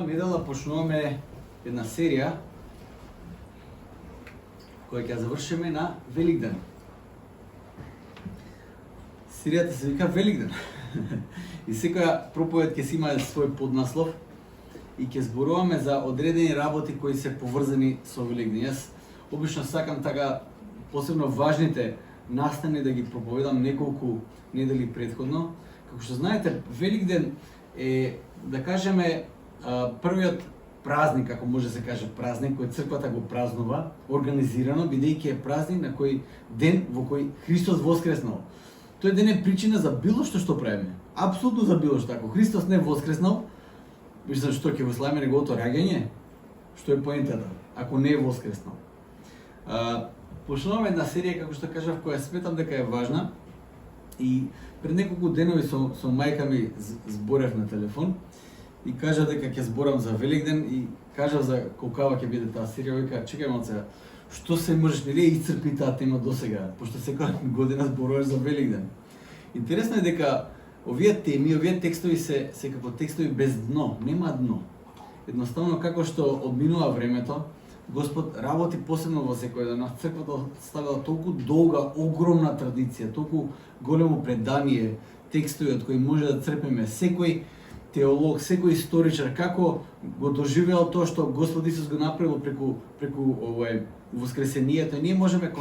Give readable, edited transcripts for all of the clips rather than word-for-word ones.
Ова недела почнуваме една серија која ќе завршиме на Великден. Серијата се вика Великден. И секоја проповед ќе си има свој поднаслов и ќе зборуваме за одредени работи кои се поврзани со Великден. Јас обично сакам така посебно важните настани да ги проповедам неколку недели претходно. Како што знаете, Великден е, да кажеме, првиот празник, ако може да се каже празник, кој црквата го празнува, организирано, бидејќи е празник на кој ден во кој Христос воскреснал. Тој ден е причина за било што правиме. Апсолутно за било што. Ако Христос не воскреснал, мислам што ќе го славиме неговото раѓање, што е поентата, ако не е воскреснал. Почнуваме една серија, како што кажав, која сметам дека е важна. И пред неколку денови со мајка ми зборев на телефон и кажа дека ќе зборам за Великден и кажа за колкава ќе биде таа серија. Вика, чекај малце, што се можеш нели исцрпи таа тема досега, пошто секоја година зборуваш за Великден. Интересно е дека овие теми, овие текстови се како текстови без дно, нема дно. Едноставно како што одминува времето, Господ работи посебно во секој ден. Црквата ставила толку долга, огромна традиција, толку големо предание, текстови од кои може да црпиме. Секој теолог, секој историчар како го доживеал тоа што Господ Исус го направил преку воскресението. Ние можеме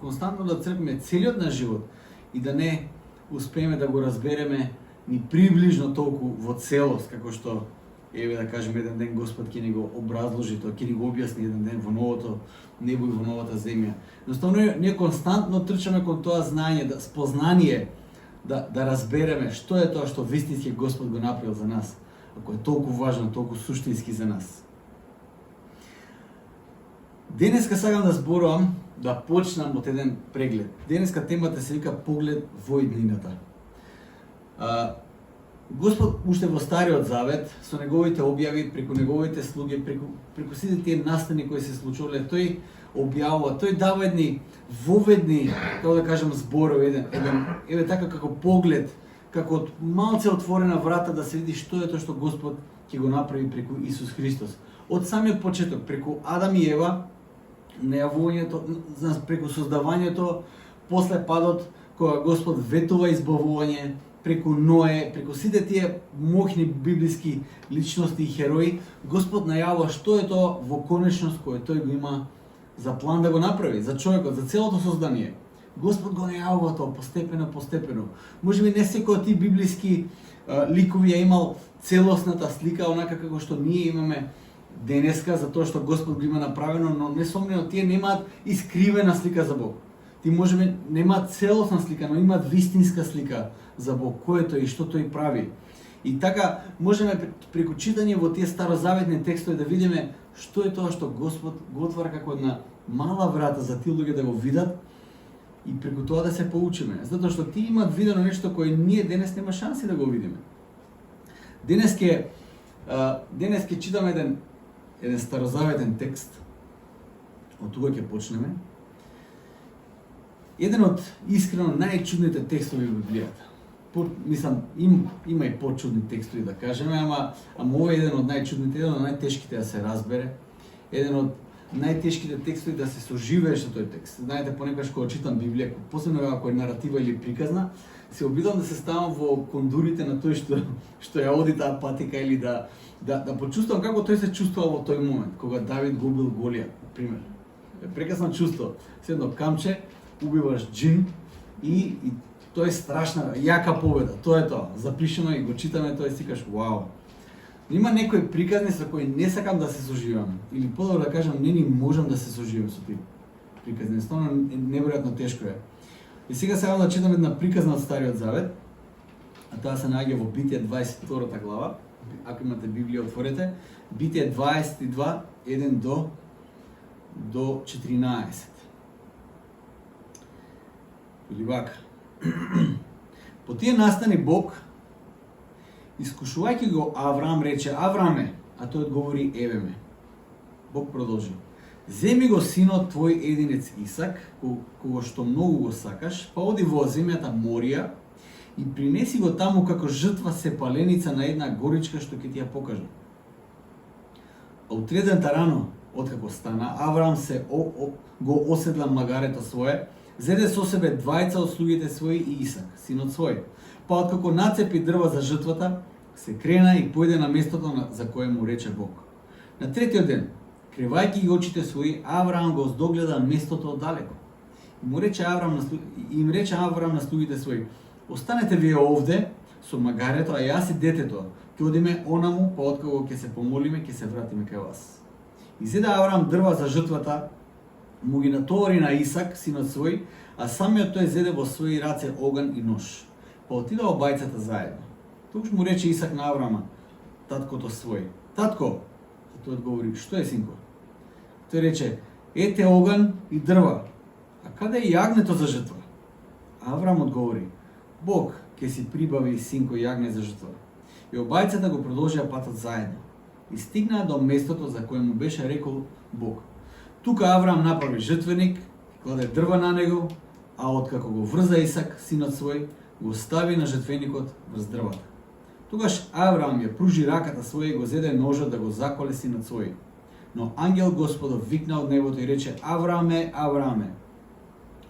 константно да црпиме целиот наш живот и да не успееме да го разбереме ни приближно толку во целост како што еве да кажеме еден ден Господ ќе ни го образложи тоа, ќе ни го објасни еден ден во новото небо и во новата земја. Едноставно ние константно трчаме кон тоа знаење, спознание, да разбереме што е тоа што вистински Господ го направил за нас, ако е толку важно, толку суштински за нас. Денеска сакам да зборувам, да почнам од еден преглед. Денеска темата се вика поглед во иднината. Господ уште во Стариот Завет, со неговите објави, преку неговите слуги, преку сите тие настани кои се случувале, тој објавува, тој дава едни воведни, како да кажам, зборови, еве така како поглед, како од малце отворена врата да се види што е тоа што Господ ќе го направи преку Исус Христос. Од самиот почеток, преку Адам и Ева, најавувањето, преку создавањето, после падот, кога Господ ветува избавување, преку Ное, преку сите тие мохни библиски личности и херои, Господ најавува што е тоа во конечност кој тој го има за план да го направи, за човекот, за целото создание. Господ го најавува тоа постепено. Може би не секој од тие библиски ликови ја имал целосната слика, онака како што ние имаме денеска, за тоа што Господ го има направено, но несомнено тие немаат искривена слика за Бог. Ти можеме немаат целосна слика, но имаат вистинска слика за Бог, кој е тој и што тој прави. И така можеме преку читање во тие старозаветни текстови да видиме што е тоа што Господ го отвара како една мала врата за тие луѓе да го видат и преку тоа да се поучиме. Затоа што ти имаат видено нешто кое ние денес нема шанси да го видиме. Денес ќе читаме еден старозаветен текст. Од тука ќе почнеме. Еден од искрено најчудните текстови во Библијата. Мислам, има и почудни текстови да кажеме, ама ова е еден од најчудните, еден од најтешките да се разбере, еден од најтешките текстови да се соживее со тој текст. Знаете, понекогаш кога читам Библија, посебно ако е наратива или приказна, се обидам да се ставам во кондурите на тој што ја оди таа патика или да почувствувам како тој се чувствува во тој момент, кога Давид го убил Голијат, пример. Прекрасно чувство. Се едно камче, убиваш джин и тоа е страшна, јака победа. Тоа е тоа. Запишено и го читаме тоа и си кажеш, вау. Има некои приказни со кои не сакам да се соживам. Или подобро да кажам, не ни можам да се соживам со тие приказни. Стварно неверојатно тешко е. И сега сакам да читам една приказна од Стариот Завет, а таа се наоѓа во Битие 22 глава. Ако имате Библија, отворете. Битие 22, 1 до 14. Или вака. По тие настани Бог, искушувајќи го Авраам, рече, Аврааме, а тој одговори, еве ме. Бог продолжи. Земи го синот твој единец Исак, кого што многу го сакаш, па оди во земјата Морија и принеси го таму како жртва сепаленица на една горичка што ќе ти ја покажам. А утредента рано, откако стана, Авраам се го оседла магарето свое, зеде со себе двајца од слугите своји и Исак, синот свој. Па откако нацепи дрва за жртвата, се крена и појде на местото за кое му рече Бог. На третиот ден, кривајќи ги очите своји, Авраам го здогледа местото оддалеко. Им рече Авраам на слугите своји: останете вие овде со магарето, а јас и детето ќе одиме онаму, па откако ќе се помолиме, ќе се вратиме кај вас. И зеде Авраам дрва за жртвата, му ги натовари на Исак, синот свој, а самиот тој зеде во своји раце оган и нож. Па отида обајцата заедно. Тогаш му рече Исак на Авраама, таткото свој: татко, тој одговори: што е, синко? Тој рече: ете оган и дрва, а каде е јагнето за жртва? Авраам одговори: Бог ќе си прибави, синко, јагне за жртва. И обајцата го продолжија патот заедно. И стигнаа до местото за кое му беше рекол Бог. Тука Авраам направи жртвеник, кладе дрва на него, а откако го врза Исак, синот свој, го стави на жртвеникот врз дрвата. Тогаш Авраам ја пружи раката своја и го зеде ножот да го заколе синот свој. Но ангел Господов викна од небото и рече: Аврааме, Аврааме.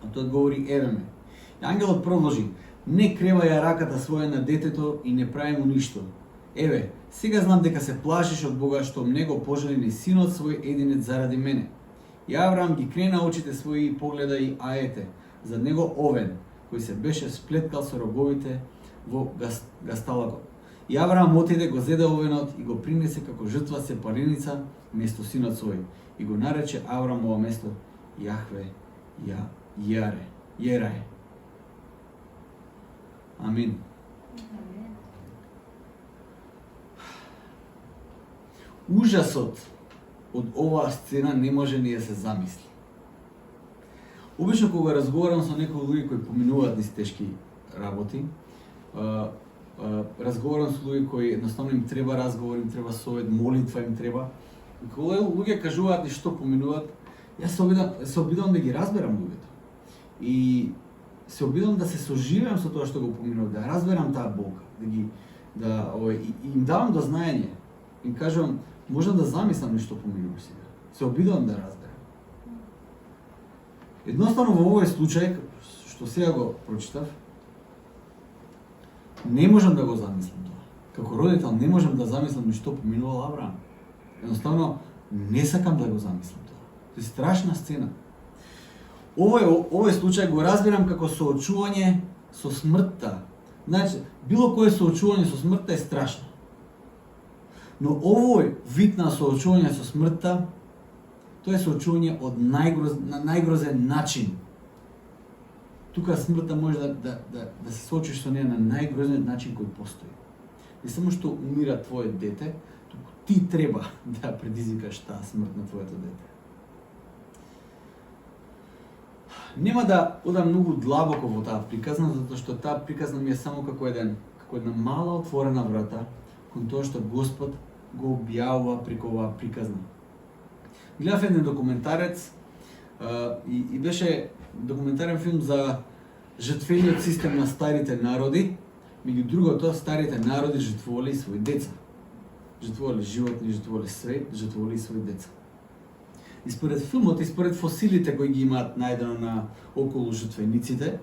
А тој одговори: еве ме. И ангелот продолжи: не креваја раката своја на детето и не прави му ништо. Еве, сега знам дека се плашиш од Бога што мне го пожали ни синот свој единец заради мене. И Авраам ги крена очите своји и погледа и аете, зад него овен, кој се беше сплеткал со роговите во гасталакот. И Авраам отиде, го зеде овенот и го принесе како жртва сепареница место синот свој. И го нарече Авраам ова место Јахве Јерае. Амин. Ужасот од оваа сцена не може ни да се замисли. Обично кога разговарам со некои луѓе кои поминуваат низ тешки работи, разговарам со луѓе кои едноставно им треба разговор, им треба совет, молитва им треба. И кога луѓе кажуваат и што поминуваат, јас се обидувам да ги разберам луѓето. И се обидувам да се соживеам со тоа што го поминуваат, да разберам таа болка, и им давам до знаење. Им кажувам: можам да замислам нешто поминува сега. Се обидувам да разберам. Едноставно во овој случај, што сега го прочитав, не можам да го замислам тоа. Како родител не можам да замислам што поминувал Авраам. Едноставно не сакам да го замислам тоа. Тоа е страшна сцена. Овој случај го разбирам како соочување со смртта. Значи, било кое соочување со смртта е страшно. Но овој вид на соочување со смртта, тоа е соочување на најгрозен начин. Тука смртта може да се соочиш со неја на најгрозниот начин кој постои. Не само што умира твое дете, туку ти треба да предизвикаш таа смрт на твоето дете. Нема да одам многу длабоко во таа приказна, затоа што таа приказна ми е само како една мала отворена врата кон тоа што Господ го објавува преку оваа приказна. Гледав еден документарец и беше документарен филм за жртвениот систем на старите народи. Меѓу другото, старите народи жртвувале своји деца. Жртвувале животни, жртвувале свет, жртвувале своји деца. И според филмот и според фосилите кои ги имаат најдено на околу жртвениците,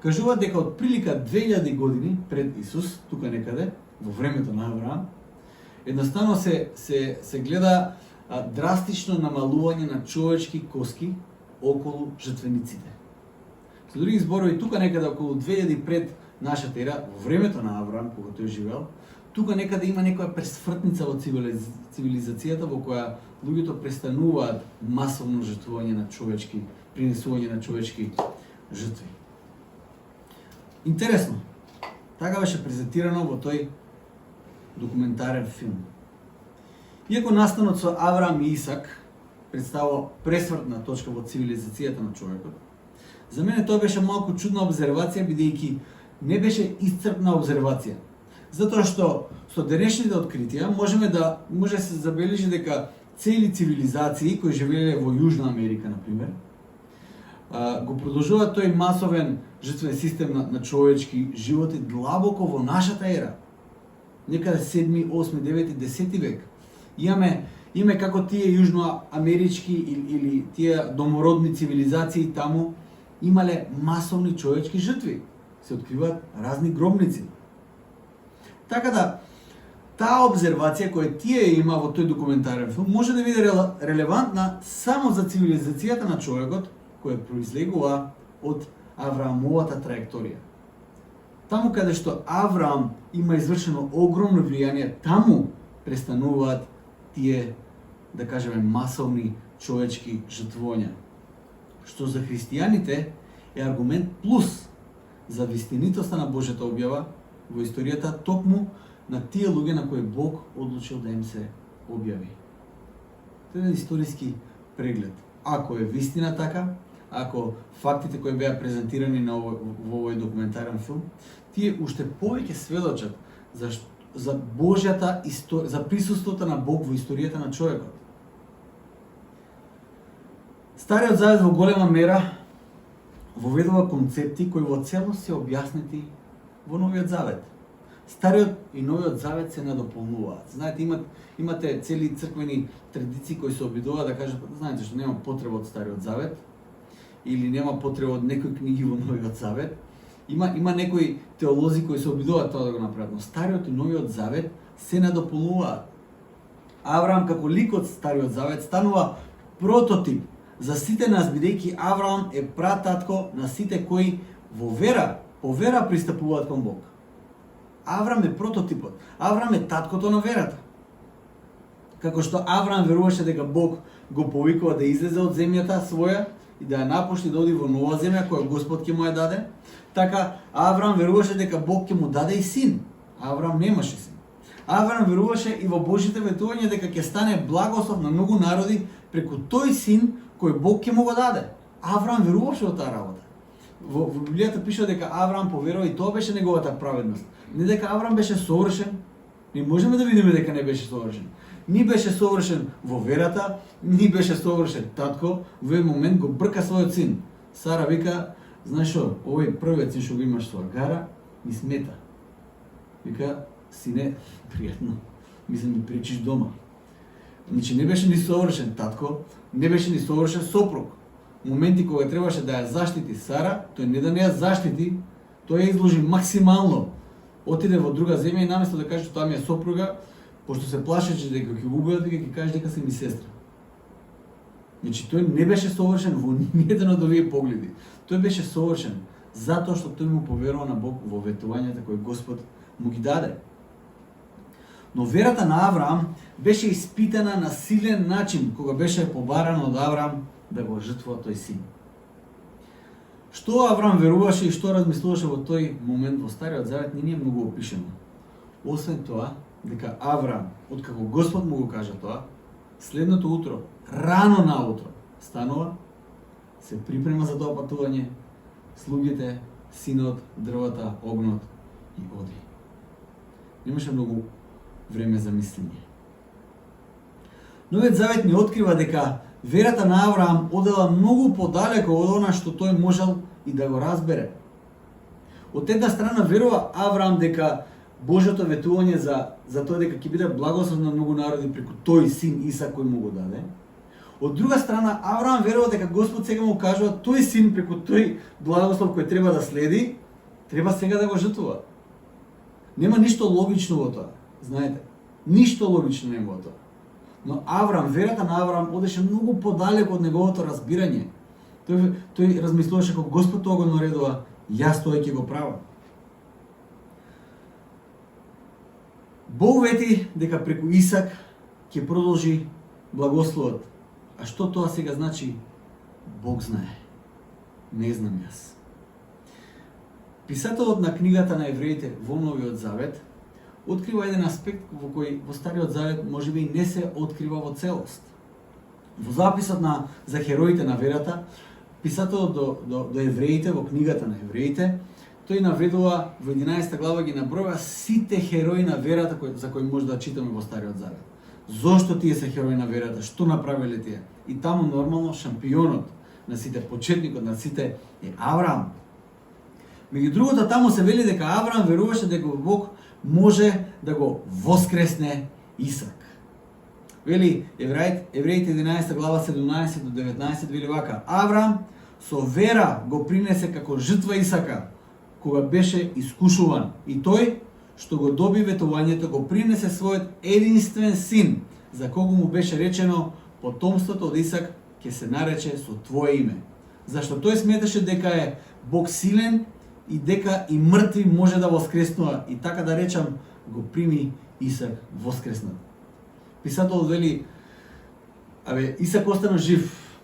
кажуваат дека од прилика 2000 години пред Исус, тука некаде, во времето на Авраам, едноставно се гледа драстично намалување на човечки коски околу жртвениците. Со други зборови, тука некаде околу 2000 пред нашата ера, во времето на Авраам, кога тој живеел, тука некаде има некоја пресвртница во цивилизацијата во која луѓето престануваат масовно жртвување на човечки, принесување на човечки жртви. Интересно, така беше презентирано во тој документарен филм. Иако настанот со Авраам и Исак представува пресвртна точка во цивилизацијата на човекот, за мене тоа беше малку чудна обзервација, бидејќи не беше исцрпна обзервација. Затоа што со денешните откритија може да се забележи дека цели цивилизации кои живееле во Јужна Америка, например, го продолжуваат тој масовен жртвен систем на човечки животи длабоко во нашата ера. Некаде 7, 8, 9, 10 век. Имаме Име како тие јужноамерички или тие домородни цивилизации таму имале масовни човечки жртви. Се откриваат разни гробници. Така да, таа обзервација која тие има во тој документарен филм може да биде релевантна само за цивилизацијата на човекот која произлегува од Авраамовата траекторија. Таму каде што Авраам има извршено огромно влијание, таму престануваат тие, да кажеме, масовни човечки жртвувања. Што за христијаните е аргумент плюс за вистинитоста на Божјата објава во историјата токму на тие луѓе на кои Бог одлучил да им се објави. Тоа е историски преглед. Ако е вистина така, ако фактите кои беа презентирани во овој документарен филм, тие уште повеќе сведочат за Божјата историја, за присуството на Бог во историјата на човекот. Стариот завет во голема мера воведува концепти кои во целост се објаснети во Новиот завет. Стариот и Новиот завет се надополнуваат. Знаете, имате цели црквени традиции кои се обидуваат да кажат, знаете што нема потреба од Стариот завет или нема потреба од некои книги во Новиот завет. Има некои теолози кои се обидуваат тоа да го направат, но Стариот и Новиот завет се надополнуваат. Авраам како лик од Стариот завет станува прототип за сите нас, бидејќи Авраам е прататко на сите кои по вера пристапуваат кон Бог. Авраам е прототипот. Авраам е таткото на верата. Како што Авраам веруваше дека Бог го повикува да излезе од земјата своја и да ја напушти да оди во нова земја која Господ ќе му ја даде, така Авраам веруваше дека Бог ќе му даде и син. Авраам немаше син. Авраам веруваше и во Божите ветувања дека ќе стане благослов на многу народи преку тој син кој Бог ќе му го даде. Авраам веруваше во таа работа. Во Библијата пише дека Авраам поверува и тоа беше неговата праведност. Не дека Авраам беше совршен, не можеме да видиме дека не беше совршен. Ни беше совршен во верата, ни беше совршен татко, во еден момент го брка својот син. Сара вика, знаеш што, овој првиот син што го имаш со Агара, ми смета. Вика, сине, пријатно, мислам ми пречиш дома. Значи не беше ни совршен татко, не беше ни совршен сопруг. Моменти кога требаше да ја заштити Сара, тој не да не ја заштити, тој ја изложи максимално. Отиде во друга земја и наместо да каже што тоа ми е сопруга, пошто се плашеше дека ќе го убијат, дека ќе каже дека се ми сестра. Значи тој не беше совршен во ниеден од овие погледи. Тој беше совршен затоа што тој му поверува на Бог во ветувањата кои Господ му ги даде. Но верата на Авраам беше испитана на силен начин кога беше побаран од Авраам да го жртвува тој син. Што Авраам веруваше и што размислуваше во тој момент во Стариот завет не е многу опишено. Освен тоа, дека Авраам, откако Господ му го кажа тоа, следното утро, рано наутро, станува, се припрема за тоа патување, слугите, синот, дрвата, огнот и оди. Немаше многу време за мислење. Новиот завет ни открива дека верата на Авраам одела многу подалеку од она што тој можел и да го разбере. Од една страна верува Авраам дека Божјото ветување за тоа дека ќе биде благослов на многу народи преку тој син Исак кој му го даде. Од друга страна Авраам верува дека Господ сега му кажува тој син преку тој благослов кој треба да следи, треба сега да го жртвува. Нема ништо логично во тоа, знаете. Ништо логично нема во тоа. Но Авраам, верата на Авраам одеше многу подалеку од неговото разбирање. Тој размислуваше како Господ тоа го наредува, јас тоа ќе го правам. Бог вети дека преку Исак ќе продолжи благословот. А што тоа сега значи? Бог знае. Не знам јас. Писателот на книгата на евреите во Новиот Завет открива еден аспект во кој во Стариот Завет можеби и не се открива во целост. Во записот за хероите на верата, писателот до евреите во книгата на евреите, тој наведува во 11 глава ги набројува сите херои на верата за кои може да читаме во Стариот Завет. Зошто тие се херои на верата? Што направиле тие? И таму нормално шампионот на сите, почетникот на сите е Авраам. Меѓу другото, таму се вели дека Авраам веруваше дека Бог може да го воскресне Исак. Вели Евреите 11 глава 17 до 19 вели вака: Авраам со вера го принесе како жртва Исака, кога беше искушуван, и тој што го доби ветувањето го принесе својот единствен син, за кого му беше речено: потомството од Исак ќе се нарече со твое име. Зашто тој сметаше дека е Бог силен и дека и мртви може да воскреснува, и така да речам, го прими Исак воскреснат. Писателот вели: Исак остана жив,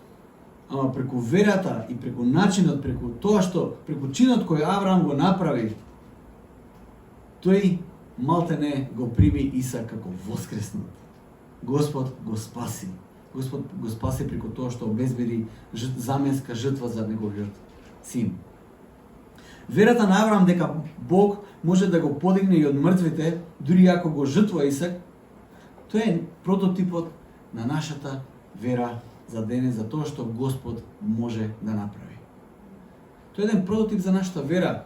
ама преку верата и преку начинот, преку тоа што, преку чинот кој Авраам го направи, тој малтене го прими Исак како воскреснат. Господ го спаси. Господ го спаси преку тоа што обезбеди заменска жртва за неговиот син. Верата на Авраам дека Бог може да го подигне и од мртвите, дури ако го жртва Исак, тоа е прототипот на нашата вера за денес, за тоа што Господ може да направи. Тоа е еден прототип за нашата вера,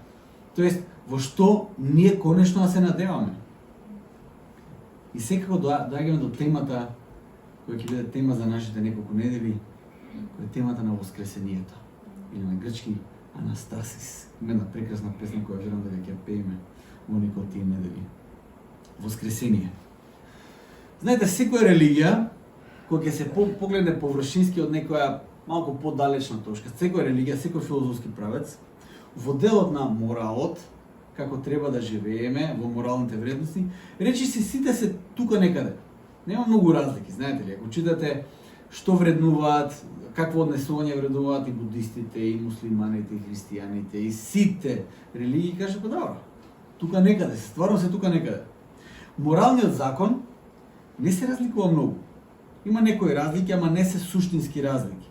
тоест во што ние конечно да се надеваме. И секако доаѓаме до темата која ќе биде тема за нашите неколку недели, која е темата на воскресението, или на грчки Анастасис. Има една прекрасна песна која верам дека ќе пееме во некои од тие недели. Воскресение. Знаете, секоја религија, која ќе се погледне површински од некоја малку подалечна точка, секоја религија, секој филозофски правец, во делот на моралот, како треба да живееме, во моралните вредности, речи си сите се тука некаде. Нема многу разлики, знаете ли, ако читате што вреднуваат, какво однесување вреднуваат и будистите, и муслиманите, и христијаните, и сите религии, каже, па добро, тука некаде, стварно се тука некаде. Моралниот закон не се разликува многу. Има некои разлики, ама не се суштински разлики.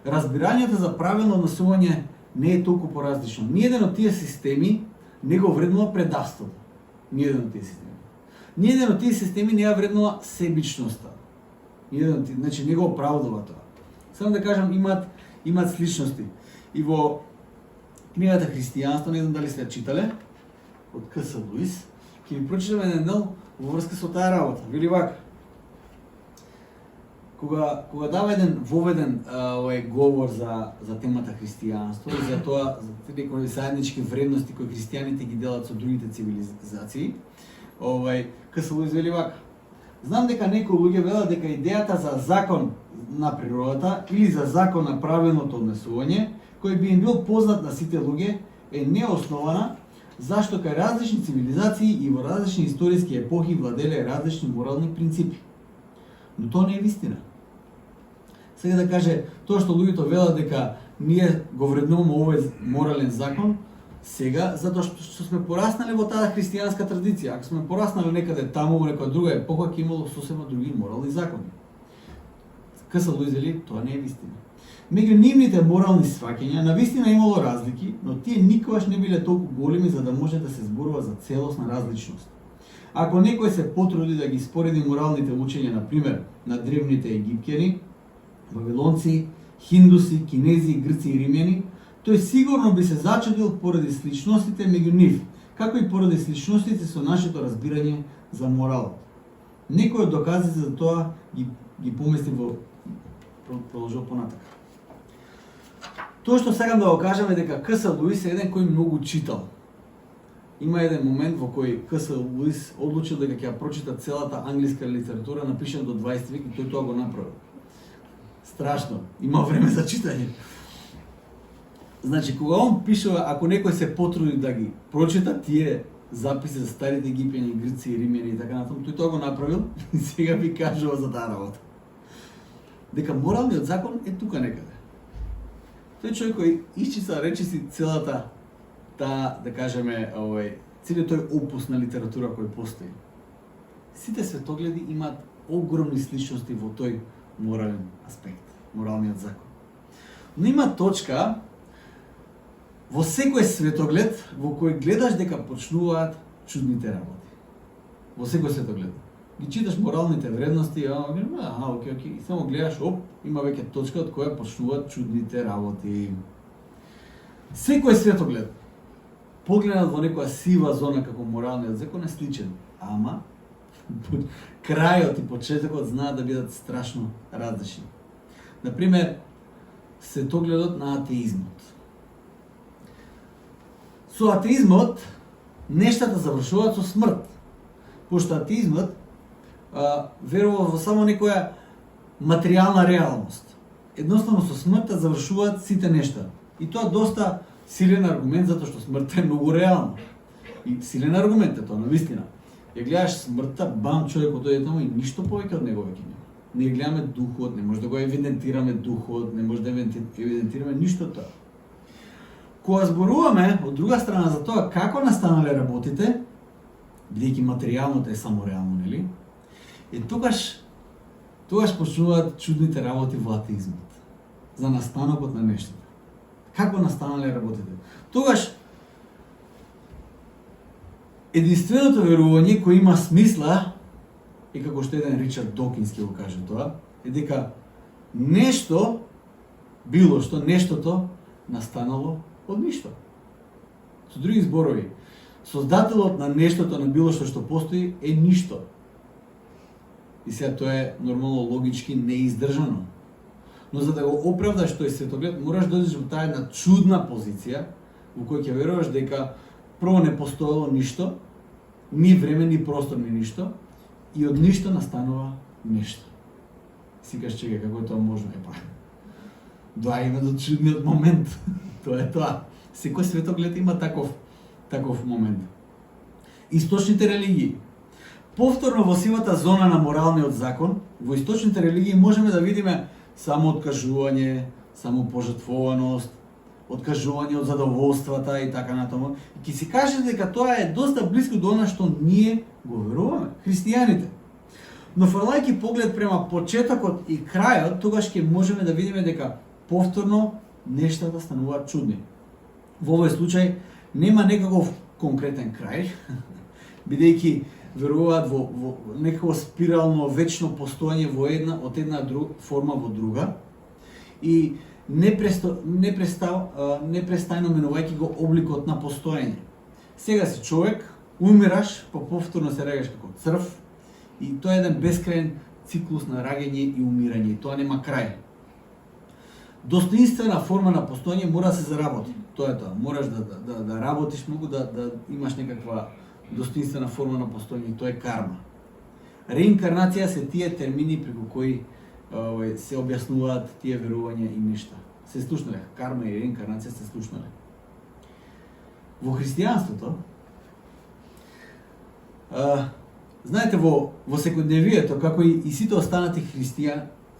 Разбирањето за правилно однесување не е толку поразлично. Ниеден од тие системи не го вреднува предавството. Ниеден од тие системи. Ниеден од тие системи не ја вреднува себичноста. Значи не го оправдува тоа. Само да кажам, имаат сличности. И во книгата Христијанство, не знам дали сте ја читале, од К.С. Луис, ќе ви прочитам еден дел во врска со таа работа. Вели вака: Кога дава еден воведен говор за темата христијанство и за тоа, за некои заеднички вредности кои христијаните ги делат со другите цивилизации, К.С. Луис вели вака: знам дека некои луѓе велат дека идејата за закон на природата или за закон на правилното однесување, кој би им бил познат на сите луѓе, е неоснована, зашто кај различни цивилизации и во различни историски епохи владеле различни морални принципи. Но тоа не е вистина. Сега да каже, тоа што луѓето велат дека ние го вреднуваме овој морален закон, сега, затоа што сме пораснали во таа христијанска традиција. Ако сме пораснали некаде таму, во некоја друга епоха, ќе имало сосема други морални закони. К.С. Луис вели, тоа не е вистина. Меѓу нивните морални сваќања навистина имало разлики, но тие никогаш не биле толку големи за да може да се зборува за целосна различност. Ако некој се потруди да ги спореди моралните учења, на пример, на древните египтјани, вавилонци, хиндуси, кинези, грци и римјани, тој сигурно би се зачудил поради сличностите меѓу нив, како и поради сличностите со нашето разбирање за морал. Некој од доказите за тоа ги помести во продолжува понатака. Тоа што сакам да го кажам е дека К.С. Луис е еден кој многу читал. Има еден момент во кој К.С. Луис одлучил дека ќе ја прочита целата англиска литература напишана до 20 век и тој тоа го направил. Страшно, има време за читање. Значи, кога он пишува, ако некој се потруди да ги прочита тие записи за старите египјани, грци и римјани и така натаму, тој тоа го направил и сега ви кажува за таа работа. Дека моралниот закон е тука некаде. Тој човек кој исчита речиси целата таа, да кажеме, целиот тој опус на литература кој постои. Сите светогледи имаат огромни сличности во тој морален аспект, моралниот закон. Но има точка во секој светоглед во кој гледаш дека почнуваат чудните работи. Во секој светоглед. Ги читаш моралните вредности, окей, и само гледаш, има веќе точка од која почнуваат чудните работи. Секој светоглед, погледнат во некоја сива зона како моралниот закон е сличен, ама крајот и почетокот знаат да бидат страшно различни. Например, светогледот на атеизмот. Со атеизмот нештата завршуваат со смрт, пошто атеизмот верува во само некоја материјална реалност. Едноставно со смртта завршуваат сите нешта. И тоа доста силен аргумент затоа што смртта е многу реална. И силен аргумент е тоа, навистина. Ја гледаш смртта, бам, човекот дојде таму и ништо повеќе од него веќе нема. Не гледаме духот, не може да го евидентираме духот, не може да евидентираме ништо тоа. Кога зборуваме од друга страна за тоа како настанале работите, бидејќи материјалното е само реално, нели? Тогаш почнуваат чудните работи во атеизмот. За настанокот на нештата. Како настанале работите? Тогаш единственото верување кој има смисла, и како што еден Ричард Докинс ќе го каже тоа, е дека нешто, било што, нештото настанало од ништо. Со други зборови, создателот на нештото, на било што постои, е ништо. И сега тоа е нормално логички неиздржано. Но за да го оправдаш тој светоглед, мораш да дојдеш во таа една чудна позиција, во која ќе веруваш дека прво не постоело ништо, ни време, ни простор, ни ништо, и од ништо настанува нешто. Сикаш, чекај, како е тоа можно? Доаѓаме до чудниот момент. Тоа е тоа. Секој светоглед има таков момент. Источните религии. Повторно во сивата зона на моралниот закон, во источните религии можеме да видиме само откажување, само пожртвуваност, откажување од задоволствата и така натаму. И ќе си кажете дека тоа е доста близко до она што ние го веруваме, христијаните. Но фрлајќи поглед према почетокот и крајот, тогаш ќе можеме да видиме дека повторно нештата стануваат чудни. Во овој случај нема некаков конкретен крај, бидејќи веруваат во некакво спирално вечно постоење од една форма во друга и непрестајно менувајќи го обликот на постоење. Сега си човек, умираш, па повторно се раѓаш како црв и тоа е еден бескрајен циклус на раѓање и умирање и тоа нема крај. Достоинствена форма на постоење мора да се заработи. Тоа е тоа. Мораш да работиш многу, да имаш некаква достоинствена форма на постоење, тоа е карма. Реинкарнација се тие термини преку кои се објаснуваат тие верувања и нешта. Се слушнале, карма и реинкарнација се слушнале. Во христијанството, знаете, во секојдневието, како и сите останати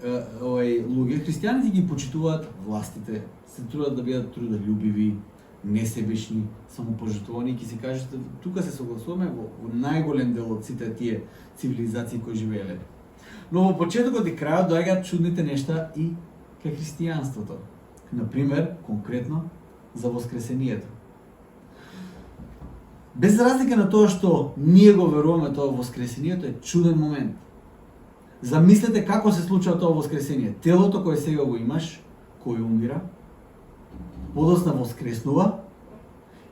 луѓе, христијаните ги почитуваат властите, се трудат да бидат трудолюбиви, несебешни, самопожртвовани, ќе си кажете, тука се согласуваме во најголем дел од сите тие цивилизации кои живееле. Но во почетокот и крајот доаѓаат чудните нешта и кај христијанството. Например, конкретно за воскресението. Без разлика на тоа што ние го веруваме тоа воскресението е чуден момент. Замислете како се случува тоа воскресение. Телото кое сега го имаш, кој умира, подоцна воскреснува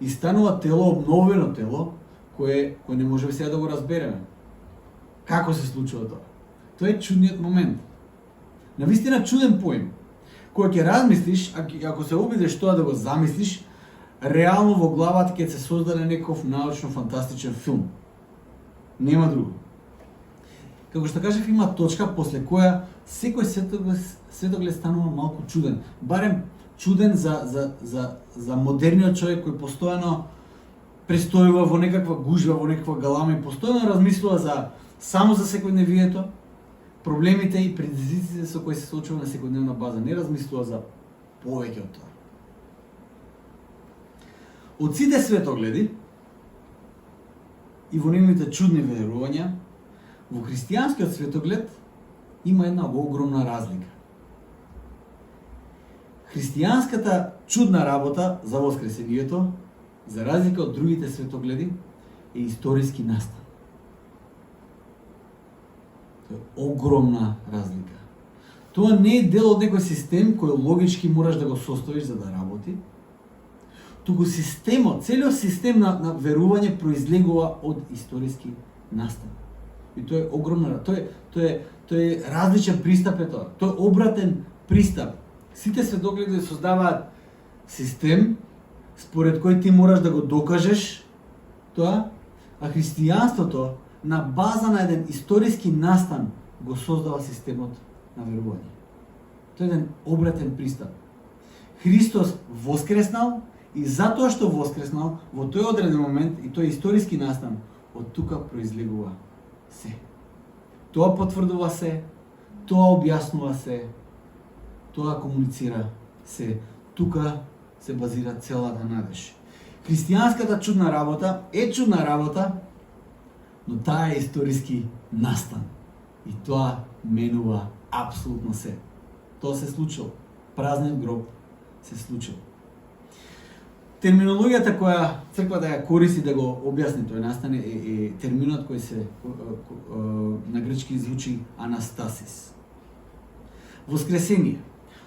и станува тело, обновено тело, кое не можеме сега да го разбереме. Како се случува тоа? Тоа е чудниот момент. Навистина чуден поим. Кога ќе размислиш, ако се обидеш тоа да го замислиш, реално во главата ќе се создаде некој научно-фантастичен филм. Нема друго. Како што кажав, има точка после која секој светоглед станува малку чуден. Барем чуден за модерниот човек кој постојано престојува во некаква гужва, во некаква галама и постојано размислува само за секојдневието, проблемите и предизвиците со кои се соочува на секојдневна база. Не размислува за повеќе од тоа. Од сите светогледи и во нивните чудни верувања, во христијанскиот светоглед има една огромна разлика. Христијанската чудна работа за воскресението, за разлика од другите светогледи, е историски настан. Тоа е огромна разлика. Тоа не е дел од некој систем кој логички мораш да го составиш за да работи, туку целиот систем на верување произлегува од историски настан. И тоа е огромна, тоа е различен пристап е тоа. Тоа е обратен пристап. Сите светогледи создаваат систем според кој ти мораш да го докажеш тоа, а христијанството на база на еден историски настан го создава системот на верување. Тоа е еден обратен пристап. Христос воскреснал и затоа што воскреснал во тој одреден момент и тој историски настан, од тука произлегува се. Тоа потврдува се, тоа објаснува се, тоа комуницира се. Тука се базира целата надеж. Христијанската чудна работа е чудна работа, но таа е историски настан. И тоа менува апсолутно се. Тоа се случило. Празнен гроб се случило. Терминологијата која црквата ја користи да го објасни тој настан е терминот кој се на грчки звучи анастасис. Воскресение.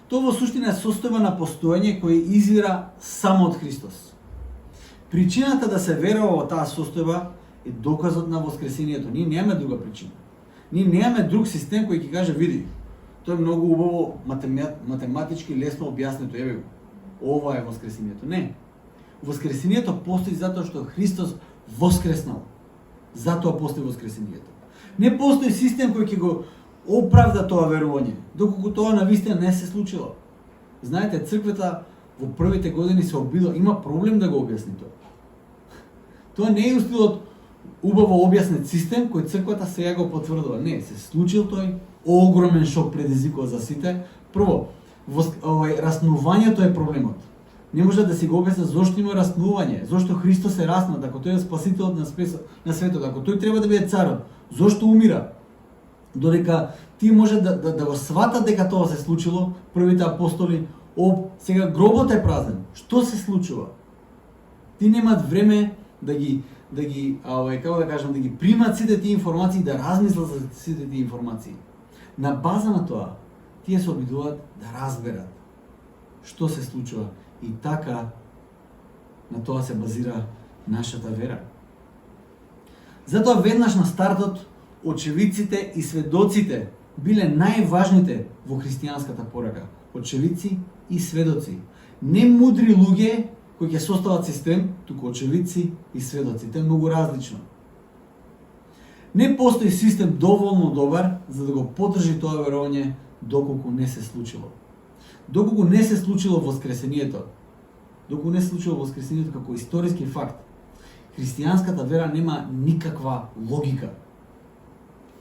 Тоа во суштина е состојба на постоење кој извира само од Христос. Причината да се верува во таа состојба е доказот на воскресението. Ние немаме друга причина. Ние немаме друг систем кој ќе каже види. Тоа е многу убаво математички лесно објаснето, еве го. Ова е воскресението. Не. Воскресението постои затоа што Христос воскреснал. Затоа постои воскресението. Не постои систем кој ќе го оправда тоа верување, доколку тоа навистина не се случило. Знаете, црквата во првите години се обидува, има проблем да го објасни тоа. Тоа не е устилот убаво објаснет систем кој црквата сега го потврдува. Не, се случил тој огромен шок предизвикува за сите. Прво, раснувањето е проблемот. Не може да си го објасни зошто има раснување, зошто Христос е раснат, ако тој е спасителот на светот, ако тој треба да биде царот, зошто умира? Додека ти може да го сватат дека тоа се случило, првите апостоли, сега гробот е празен. Што се случува? Ти немаат време да ги како да кажам, да ги примат сите тие информации, да размислат за сите тие информации. На база на тоа, тие се обидуваат да разберат што се случува и така на тоа се базира нашата вера. Затоа веднаш на стартот очевидците и сведоците биле најважните во христијанската порака. Очевидци и сведоци. Не мудри луѓе кои ќе состават систем, туку очевидци и сведоци. Тоа е многу различно. Не постои систем доволно добар за да го поддржи тоа верување доколку не се случило. Доколку не се случило воскресението. Доколку не се случило воскресението како историски факт. Христијанската вера нема никаква логика.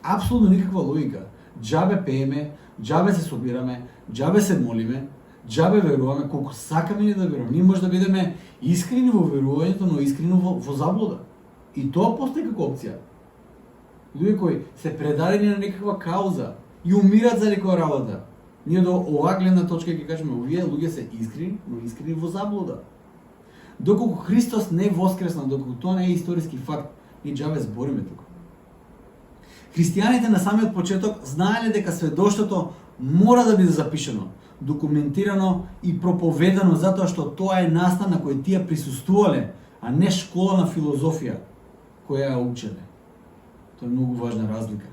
Апсолутно никаква логика. Џабе пееме, џабе се собираме, џабе се молиме, џабе веруваме, колку сакаме ни да веруваме. Ние може да бидеме искрени во верувањето, но искрени во заблуда. И тоа постои како опција. Луѓе кои се предадени на некаква кауза и умират за некоја работа. Ние до оваа гледна точка ќе кажеме, овие луѓе се искрени, но искрени во заблуда. Доколку Христос не воскресна, доколку тоа не е историски факт, ние џабе збориме тука. Христијаните на самиот почеток знаеле дека сведоштвото мора да биде запишано, документирано и проповедано затоа што тоа е настан на кој тие присуствувале, а не школа на филозофија која ја учеле. Тоа е многу важна разлика.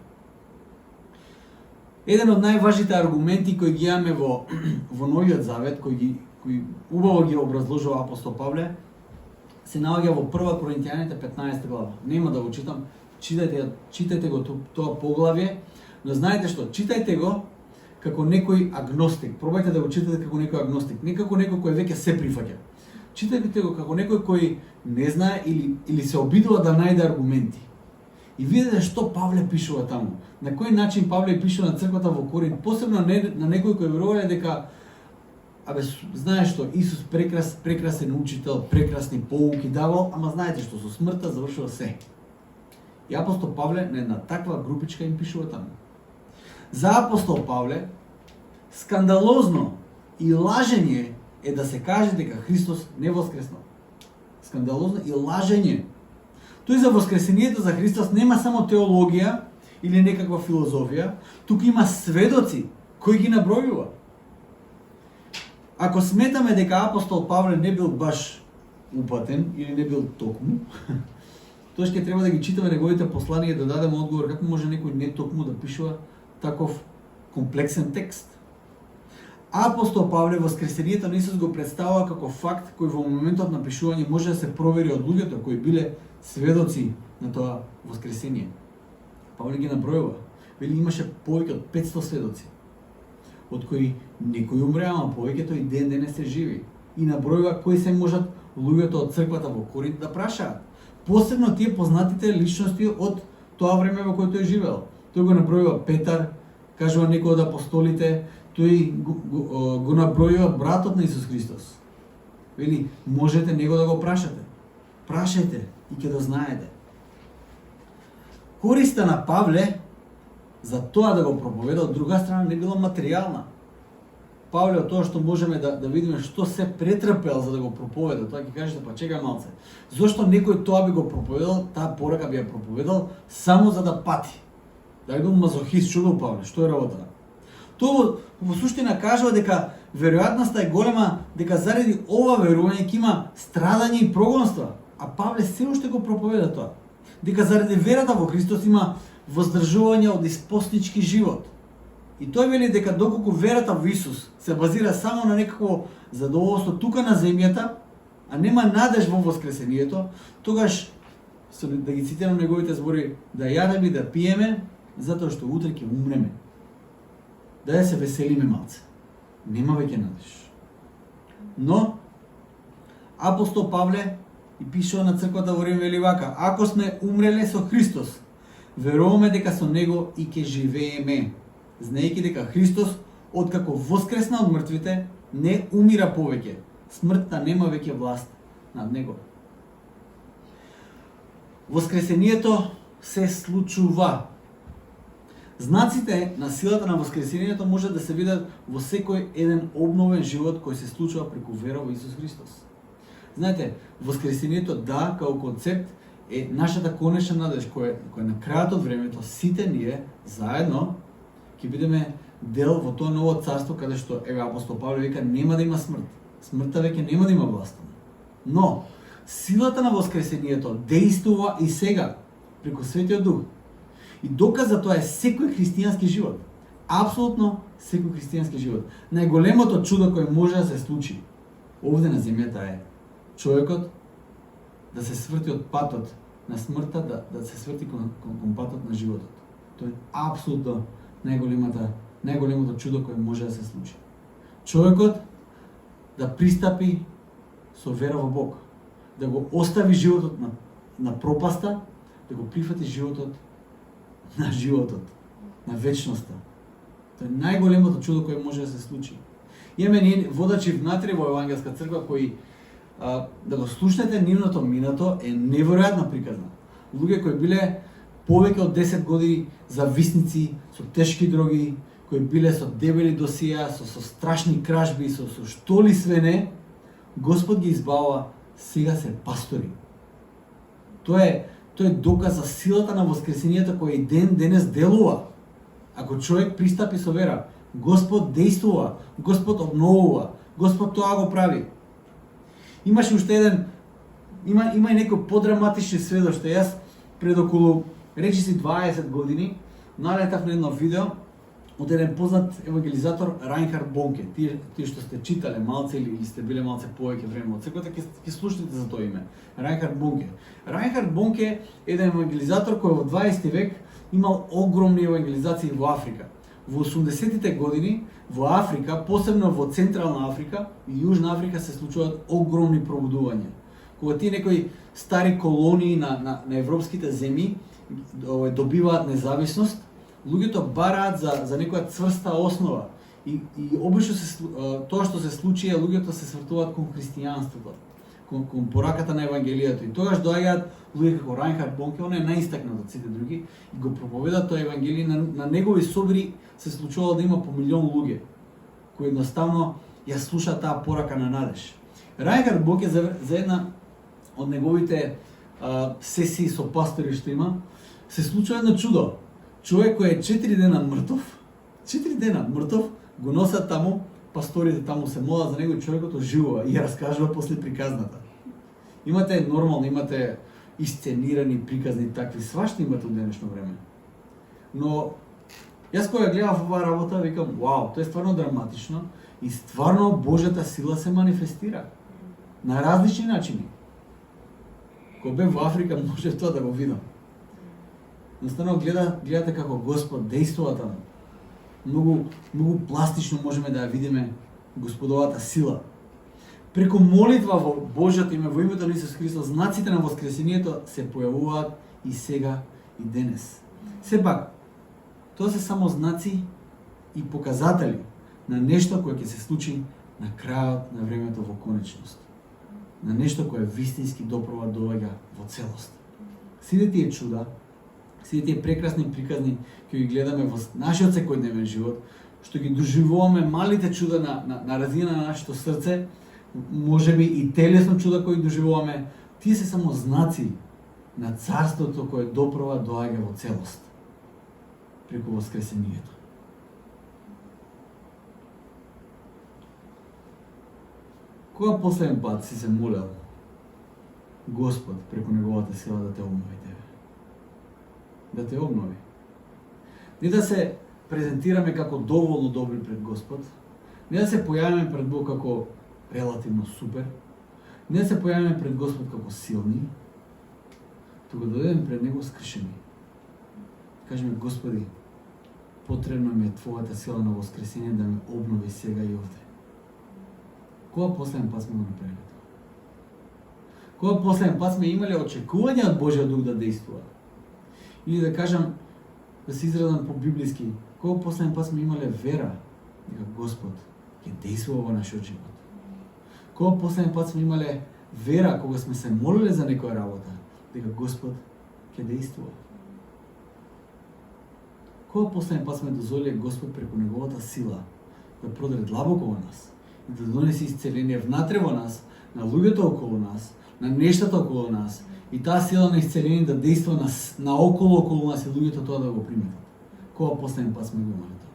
Еден од најважните аргументи кои ги имаме во Новиот Завет, кои убаво ги образложува апостол Павле, се наоѓа во 1 Коринтијаните 15 глава. Нема да го читам, читајте го тоа поглавје, но знаете што, читајте го како некој агностик. Пробајте да го читате како некој агностик, не како некој кој веќе се прифаќа. Читајте го како некој кој не знае или се обидува да најде аргументи. И видете што Павле пишува таму. На кој начин Павле пишува на црквата во Коринт, посебно на некој кој верувале дека знаеш што, Исус прекрасен учител, прекрасни поуки давал, ама знаете што, со смртта завршува се. И апостол Павле на една таква групичка им пишува таму. За апостол Павле, скандалозно и лажење е да се каже дека Христос не воскреснал. Скандалозно и лажење. Тој за воскресението за Христос нема само теологија или некаква филозофија, туку има сведоци кои ги набројува. Ако сметаме дека апостол Павле не бил баш упатен или не бил токму, Тоа ќе треба да ги читаме неговите посланија да дадеме одговор како може некој не токму да пишува таков комплексен текст. Апостол Павле воскресението на Исус го представува како факт кој во моментот на пишување може да се провери од луѓето кои биле сведоци на тоа воскресение. Павле ги набројува. Вели имаше повеќе од 500 сведоци, од кои некои умреа, ама повеќето и ден денес се живи. И набројува кои се можат луѓето од црквата во Коринт да прашаат. Посебно тие познатите личности од тоа време во кое тој живеел. Тој го набројува Петар, кажува некој од апостолите, тој го набројува братот на Исус Христос. Вели, можете него да го прашате. Прашајте и ќе да знаете. Користа на Павле за тоа да го проповеда од друга страна не била материјална. Павле од тоа што можеме да видиме што се претрпел за да го проповеда, тоа ќе кажете па чекај малце. Зошто некој тоа би го проповедал, таа порака би ја проповедал само за да пати. Да бил мазохист, чудо Павле, што е работа? Тоа во суштина кажува дека веројатноста е голема дека заради ова верување ќе има страдање и прогонства, а Павле се уште го проповеда тоа. Дека заради верата во Христос има воздржување од испостнички живот. И тој вели дека доколку верата во Исус се базира само на некакво задоволство тука на земјата, а нема надеж во воскресението, тогаш да ги цитирам неговите збори, да јадеме да пиеме затоа што утре ќе умреме. Да се веселиме малце. Нема веќе надеж. Но апостол Павле и пишува на црквата во Рим вели вака: ако сме умреле со Христос, веруваме дека со него и ќе живееме, знаејќи дека Христос, откако воскресна од мртвите, не умира повеќе. Смртта нема веќе власт над него. Воскресението се случува. Знаците на силата на воскресението може да се видат во секој еден обновен живот кој се случува преку вера во Исус Христос. Знаете, воскресението да, како концепт, е нашата конечна надеж која на крајот од времето сите ние заедно ќе бидеме дел во тоа ново царство каде што апостол Павле вика нема да има смрт. Смртта веќе нема да има власт. Но силата на воскресението действува и сега преку Светиот Дух. И доказ за тоа е секој христијански живот. Апсолутно секој христијански живот. Најголемото чудо кое може да се случи овде на земјата е човекот да се сврти од патот на смртта, да се сврти кон патот на животот. Тоа е апсолутно најголемото чудо кое може да се случи. Човекот да пристапи со вера во Бог, да го остави животот на пропаста, да го прифати животот на животот, на вечноста. Тоа е најголемото чудо кое може да се случи. Имаме ние водачи внатре во Евангелска црква кои да го слушнете нивното минато е неверојатно приказна. Луѓе кои биле повеќе од 10 години зависници со тешки дроги, кои биле со дебели досија, со страшни кражби, со што ли све не, Господ ги избавува, сега се пастори. Тоа е доказ за силата на воскресението кој и ден денес делува. Ако човек пристапи со вера, Господ действува, Господ обновува, Господ тоа го прави. Имаше уште еден, има и некои подраматични сведоштва. Јас пред околу речиси 20 години налетав на едно видео од еден познат евангелизатор Рајнхард Бонке. Тие што сте читале малце или сте биле малце повеќе време од црквата, ќе слушнете за тоа име. Рајнхард Бонке. Рајнхард Бонке е еден евангелизатор кој во 20 век имал огромни евангелизации во Африка. Во 80-тите години во Африка, посебно во Централна Африка и Јужна Африка се случуваат огромни пробудувања. Кога тие некои стари колонии на европските земји добиваат независност, луѓето бараат за некоја цврста основа и обично тоа што се случи е луѓето се свртуваат кон христијанството, кон пораката на евангелието. И тогаш доаѓаат луѓе како Рајнхард Бонке, он е најистакнат од сите други, и го проповедаат тоа евангелие. На негови собори се случувало да има по милион луѓе кои едноставно ја слушаат таа порака на надеж. Рајнхард Бонке за една од неговите сесии со пастори што има, се случува едно чудо. Човек кој е 4 дена мртов, го носат таму, пасторите таму се молат за него и човекот оживува и ја раскажува после приказната. Имате исценирани, приказни такви, свашта имат од денешно време. Но јас кога гледав оваа работа, викам, вау, тоа е стварно драматично и стварно Божјата сила се манифестира на различни начини. Кога бев во Африка, може тоа да го видам. Настанно гледате како Господ действува таму. Многу пластично можеме да ја видиме Господовата сила. Преку молитва во Божјото име, во името на Исус Христос, знаците на воскресението се појавуваат и сега и денес. Сепак, тоа се само знаци и показатели на нешто кое ќе се случи на крајот на времето во конечност. На нешто кое вистински допрова доаѓа во целост. Сите тие чуда, сите тие прекрасни приказни кои ги гледаме во нашиот секојдневен живот, што ги доживуваме малите чуда на разина на нашето срце, можеби и телесно чуда кои доживуваме, тие се само знаци на царството кое допрова доаѓа во целост преку воскресението. Кога последен пат си се молел Господ преку неговата сила да те обнови тебе? Да те обнови. Не да се презентираме како доволно добри пред Господ, не да се појавиме пред Бог како релативно супер, не да се појавиме пред Господ како силни, туку да дойдеме пред Него скршени. Кажеме, Господи, потребно ми е Твојата сила на воскресение да ме обнови сега и овде. Кога последен пат сме го направили тоа? Кога последен пат сме имале очекување од Божјиот дух да действува? Или да кажам, да се изразам по-библиски, кога последен пат сме имале вера дека Господ ќе действува во нашиот живот? Кога последен пат сме имале вера кога сме се молеле за некоја работа, дека Господ ќе действува? Кога последен пат сме дозволиле Господ преку неговата сила да продре длабоко во нас и да донесе исцеление внатре во нас, на луѓето околу нас, на нештата околу нас, и таа сила на исцеление да действа на околу нас и луѓето тоа да го приметат? Кога последен пат сме го имали тоа?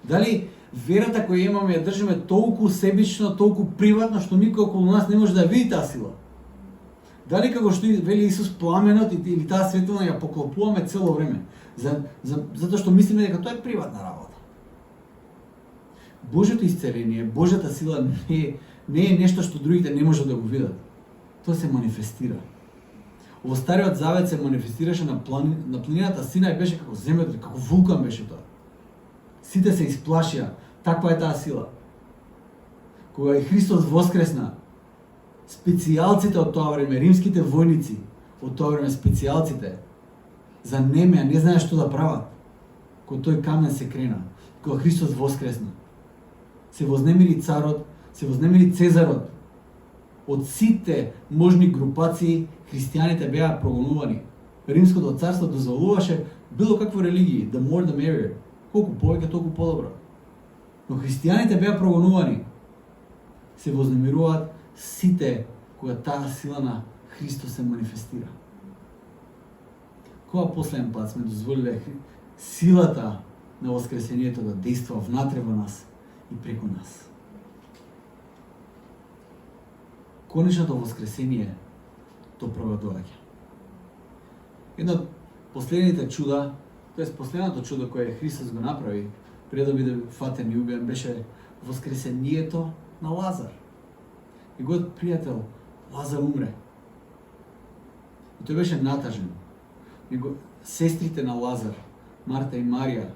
Дали верата која имаме ја држиме толку себично, толку приватно, што никој околу нас не може да види таа сила? Дали како што вели Исус пламенот или таа светлина ја поклопуваме цело време, затоа што мислиме дека тоа е приватна работа? Божјото исцеление, Божјата сила не е нешто што другите не можат да го видат. Тоа се манифестира. Во Стариот Завет се манифестираше на планината Синај, беше како земјотрес, како вулкан беше тоа. Сите се исплашија, таква е таа сила. Кога и Христос воскресна, специјалците од тоа време, римските војници од тоа време, специјалците, занемеа, не знаеа што да прават. Кога тој камен се крена, кога Христос воскресна, се вознемири царот, се вознемири Цезарот. Од сите можни групации христијаните беа прогонувани. Римското царство дозволуваше било какво религии, the more the merrier. Колку повеќе, толку подобро. Но христијаните беа прогонувани. Се вознемируваат сите кога таа сила на Христос се манифестира. Кога последен пат сме дозволиле силата на воскресението да действа внатре во нас и преку нас? Конечното воскресение допрова доаѓа. Едно од последните чуда, тоест последното чудо кое Христос го направи пред да биде фатен и убиен, беше воскресението на Лазар. Неговиот пријател Лазар умре. И тој беше натажен. Сестрите на Лазар, Марта и Марија,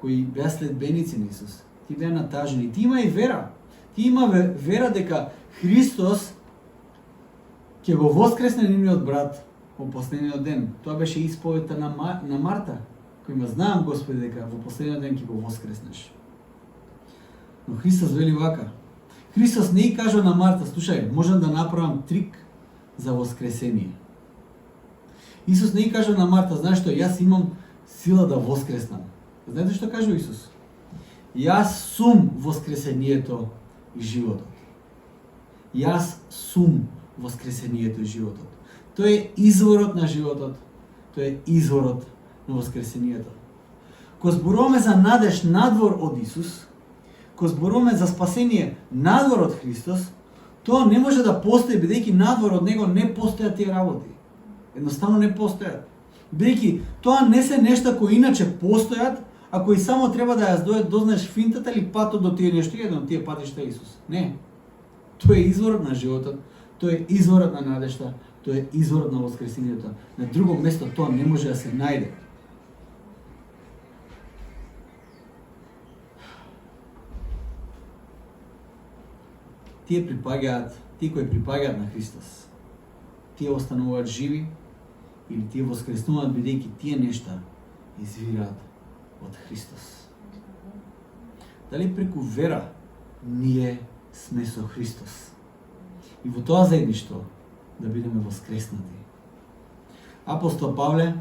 кои беа следбеници на Исус, ти беа натажени. Ти има и вера. Ти има вера дека Христос ќе го воскресне нивниот брат во последниот ден. Тоа беше исповедта на Марта, кој има, знам, Господи, дека во последниот ден ќе го воскреснеш. Но Христос вели вака. Христос не и кажа на Марта, слушај, можам да направам трик за воскресение. Исус не и кажа на Марта, знаеш што, јас имам сила да воскреснам. Знаете што кажа Исус? Јас сум воскресението и животот. Јас сум воскресението и животот. Тој е изворот на животот. Тој е изворот на воскресението. Кога зборуваме за надеж надвор од Исус, кога зборуваме за спасение надвор од Христос, тоа не може да постои бидејќи надвор од Него не постојат тие работи. Едноставно не постојат. Бидејќи тоа не се нешта кои иначе постојат, а кои само треба да ја дознаеш финтата или патот до тие нешто, едно од тие патишта Исус. Не. Тој е изворот на животот, тој е изворот на надежта, тој е изворот на воскресението. На друго место тоа не може да се најде. Тие кои припаѓаат на Христос, тие остануваат живи или тие воскреснуваат бидејќи тие нешта извираат од Христос. Дали преку вера ние сме со Христос и во тоа заедништво да бидеме воскреснати. Апостол Павле,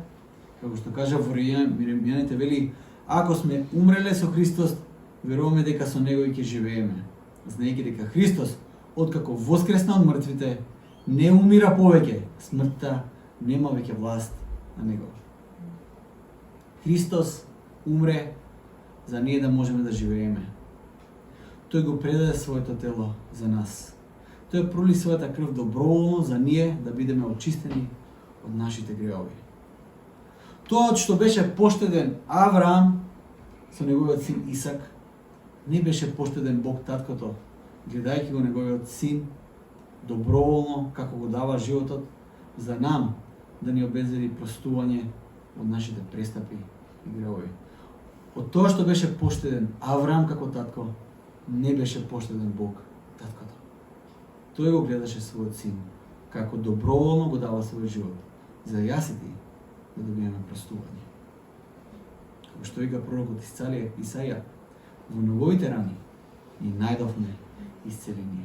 како што кажа во Римјаните, вели: ако сме умреле со Христос, веруваме дека со него и ќе живееме, знаејќи дека Христос, откако воскресна од мртвите, не умира повеќе, смртта нема веќе власт на него. Христос умре за ние да можеме да живееме. Тој го предаде своето тело за нас. Тој проли својата крв доброволно за ние да бидеме очистени од нашите греови. Тоа од што беше поштеден Авраам со неговиот син Исак, не беше поштеден Бог таткото, гледајќи го неговиот син доброволно како го дава животот за нам да ни обезбеди простување од нашите престапи и греови. Од тоа што беше поштеден Авраам како татко, не беше поштеден Бог таткото. Тој го гледаше својот син, како доброволно го дава својот живот, за јас и ти да добиеме простување. Како што вика пророкот Исаија, во неговите рани ни најдовме исцеление.